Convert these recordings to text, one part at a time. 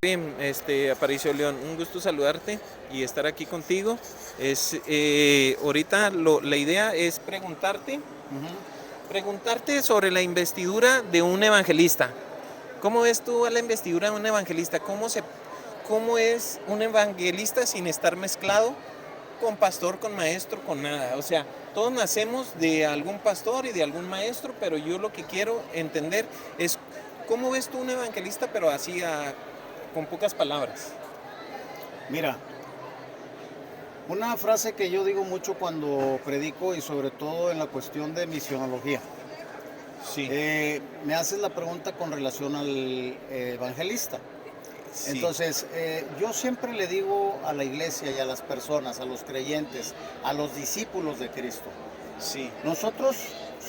Bien, Aparicio León, un gusto saludarte y estar aquí contigo. Ahorita la idea es preguntarte sobre la investidura de un evangelista. ¿Cómo ves tú a la investidura de un evangelista? ¿Cómo es un evangelista sin estar mezclado con pastor, con maestro, con nada? O sea, todos nacemos de algún pastor y de algún maestro, pero yo lo que quiero entender es cómo ves tú un evangelista, pero así con pocas palabras. Mira, una frase que yo digo mucho cuando predico y sobre todo en la cuestión de misionología. Sí. Me haces la pregunta con relación al evangelista. Sí. Entonces, yo siempre le digo a la iglesia y a las personas, a los creyentes, a los discípulos de Cristo, Sí. nosotros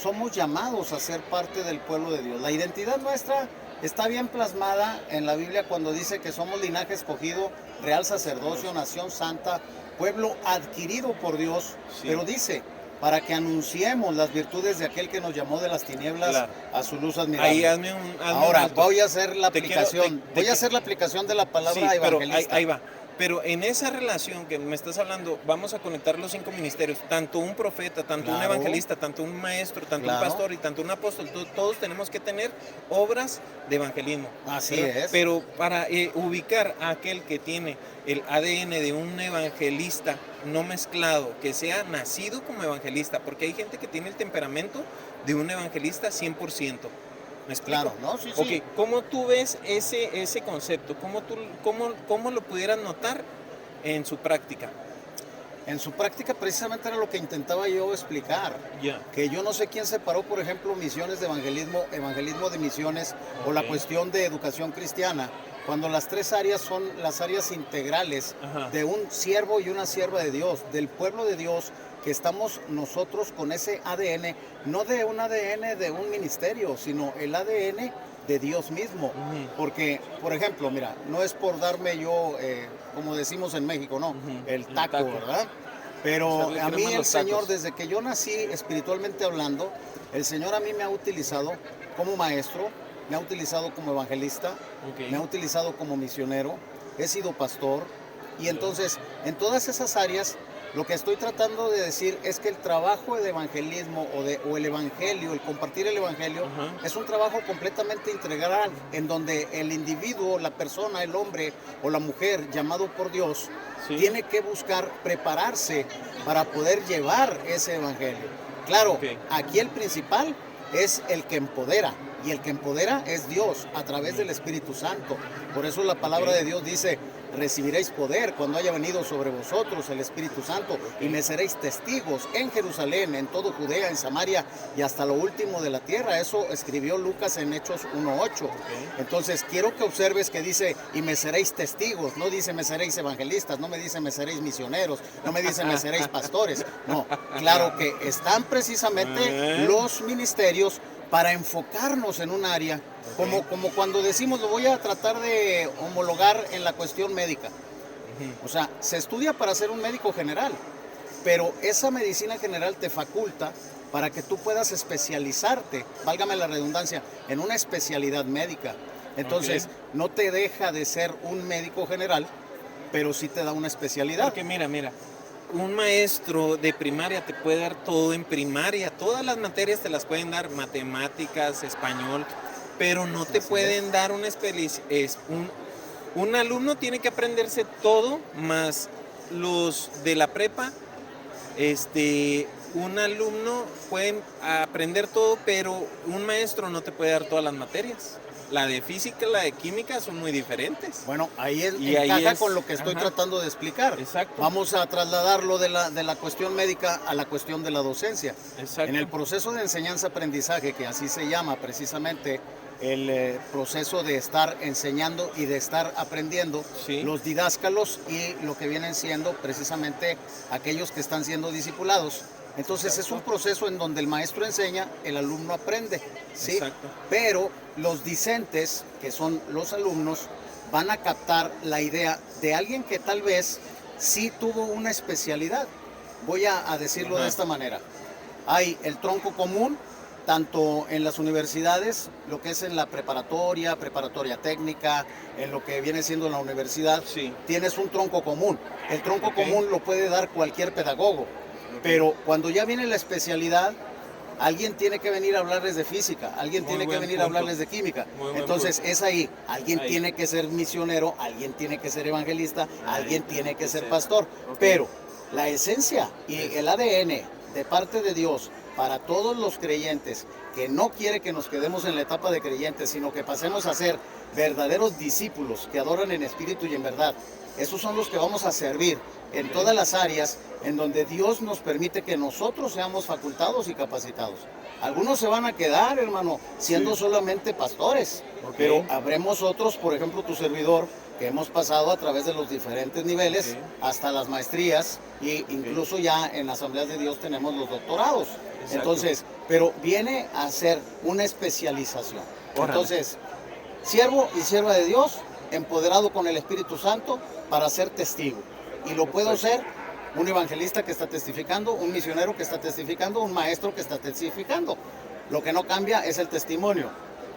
somos llamados a ser parte del pueblo de Dios. La identidad nuestra está bien plasmada en la Biblia cuando dice que somos linaje escogido, real sacerdocio, nación santa, pueblo adquirido por Dios, Sí. pero dice, para que anunciemos las virtudes de aquel que nos llamó de las tinieblas Claro. a su luz admirable. Ahí hazme Ahora, un alto. voy a hacer la Te quiero- aplicación, te voy a qui- hacer la aplicación de la Sí, palabra pero evangelista. ahí va. Pero en esa relación que me estás hablando, vamos a conectar los 5 ministerios, tanto un profeta, tanto un Claro. evangelista, tanto un maestro, tanto un Claro. pastor y tanto un apóstol. Todos tenemos que tener obras de evangelismo. Así ¿verdad? es. Pero para ubicar a aquel que tiene el ADN de un evangelista no mezclado, que sea nacido como evangelista, porque hay gente que tiene el temperamento de un evangelista 100%. ¿Me explico? Claro, ¿no? Sí, sí. Ok, ¿cómo tú ves ese concepto? ¿Cómo lo pudieras notar en su práctica? En su práctica precisamente era lo que intentaba yo explicar. Ya. Que yo no sé quién separó, por ejemplo, misiones de evangelismo, evangelismo de misiones o la Ok. cuestión de educación cristiana, cuando las tres áreas son las áreas integrales Ajá. de un siervo y una sierva de Dios, del pueblo de Dios, que estamos nosotros con ese ADN, no de un ADN de un ministerio, sino el ADN de Dios mismo. Ujú. Porque, por ejemplo, mira, no es por darme yo, como decimos en México, no, Ujú. el El taco, taco. ¿verdad? Pero Echarle a crema mí a el los Señor, tacos. desde que yo nací espiritualmente hablando, el Señor a mí me ha utilizado como maestro, me ha utilizado como evangelista, Ok. me ha utilizado como misionero, he sido pastor. Y entonces, en todas esas áreas, lo que estoy tratando de decir es que el trabajo de evangelismo o el evangelio, el compartir el evangelio, Ajá. es un trabajo completamente integral, en donde el individuo, la persona, el hombre o la mujer llamado por Dios, Sí. tiene que buscar prepararse para poder llevar ese evangelio. Claro, Ok. aquí el principal es el que empodera, y el que empodera es Dios a través del Espíritu Santo. Por eso la palabra Ok. de Dios dice, recibiréis poder cuando haya venido sobre vosotros el Espíritu Santo, y me seréis testigos en Jerusalén, en todo Judea, en Samaria y hasta lo último de la tierra. Eso escribió Lucas en Hechos 1:8. Entonces quiero que observes que dice, y me seréis testigos, no dice me seréis evangelistas, no me dice me seréis misioneros, no me dice me seréis pastores. No, claro que están precisamente los ministerios para enfocarnos en un área, como cuando decimos lo voy a tratar de homologar en la cuestión médica. O sea, se estudia para ser un médico general, pero esa medicina general te faculta para que tú puedas especializarte, válgame la redundancia, en una especialidad médica. Entonces, no te deja de ser un médico general, pero sí te da una especialidad. Porque mira, un maestro de primaria te puede dar todo en primaria, todas las materias te las pueden dar, matemáticas, español, pero no te Así pueden dar un alumno tiene que aprenderse todo, más los de la prepa, un alumno puede aprender todo, pero un maestro no te puede dar todas las materias. La de física, la de química son muy diferentes. Bueno, ahí Y ahí encaja es- con lo que estoy ajá. tratando de explicar. Exacto. Vamos a trasladarlo de la cuestión médica a la cuestión de la docencia. Exacto. En el proceso de enseñanza-aprendizaje, que así se llama precisamente el proceso de estar enseñando y de estar aprendiendo, Sí. los didáscalos y lo que vienen siendo precisamente aquellos que están siendo discipulados. Entonces es un proceso en donde el maestro enseña, el alumno aprende, ¿sí? Exacto. Pero los discentes, que son los alumnos, van a captar la idea de alguien que tal vez sí tuvo una especialidad. Voy a decirlo Ajá. de esta manera. Hay el tronco común, tanto en las universidades, lo que es en la preparatoria, preparatoria técnica, en lo que viene siendo la universidad, Sí. tienes un tronco común. El tronco Ok. común lo puede dar cualquier pedagogo, pero cuando ya viene la especialidad, alguien tiene que venir a hablarles de física, alguien Muy tiene que buen venir a punto. hablarles de química. Muy buen Entonces punto. es ahí, alguien Ahí. tiene que ser misionero, alguien tiene que ser evangelista, alguien tiene que ser pastor. Ok. Pero la esencia y Es- el ADN de parte de Dios para todos los creyentes, que no quiere que nos quedemos en la etapa de creyentes, sino que pasemos a ser verdaderos discípulos que adoran en espíritu y en verdad. Esos son los que vamos a servir en Ok. todas las áreas en donde Dios nos permite que nosotros seamos facultados y capacitados. Algunos se van a quedar, hermano, siendo Sí. solamente pastores, Ok. pero habremos otros, por ejemplo, tu servidor, que hemos pasado a través de los diferentes niveles Ok. hasta las maestrías e incluso ya en Asambleas de Dios tenemos los doctorados. Exacto. Entonces, pero viene a ser una especialización. Órale. Entonces, siervo y sierva de Dios, empoderado con el Espíritu Santo para ser testigo. Y lo puedo ser un evangelista que está testificando, un misionero que está testificando, un maestro que está testificando. Lo que no cambia es el testimonio.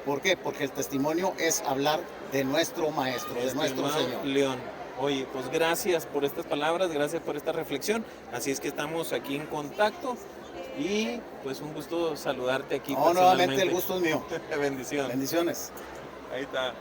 ¿Por qué? Porque el testimonio es hablar de nuestro maestro, de nuestro Estimado Señor. León, oye, pues gracias por estas palabras, gracias por esta reflexión. Así es que estamos aquí en contacto y pues un gusto saludarte aquí No, nuevamente personalmente. el gusto es mío. Bendición. Bendiciones. Ahí está.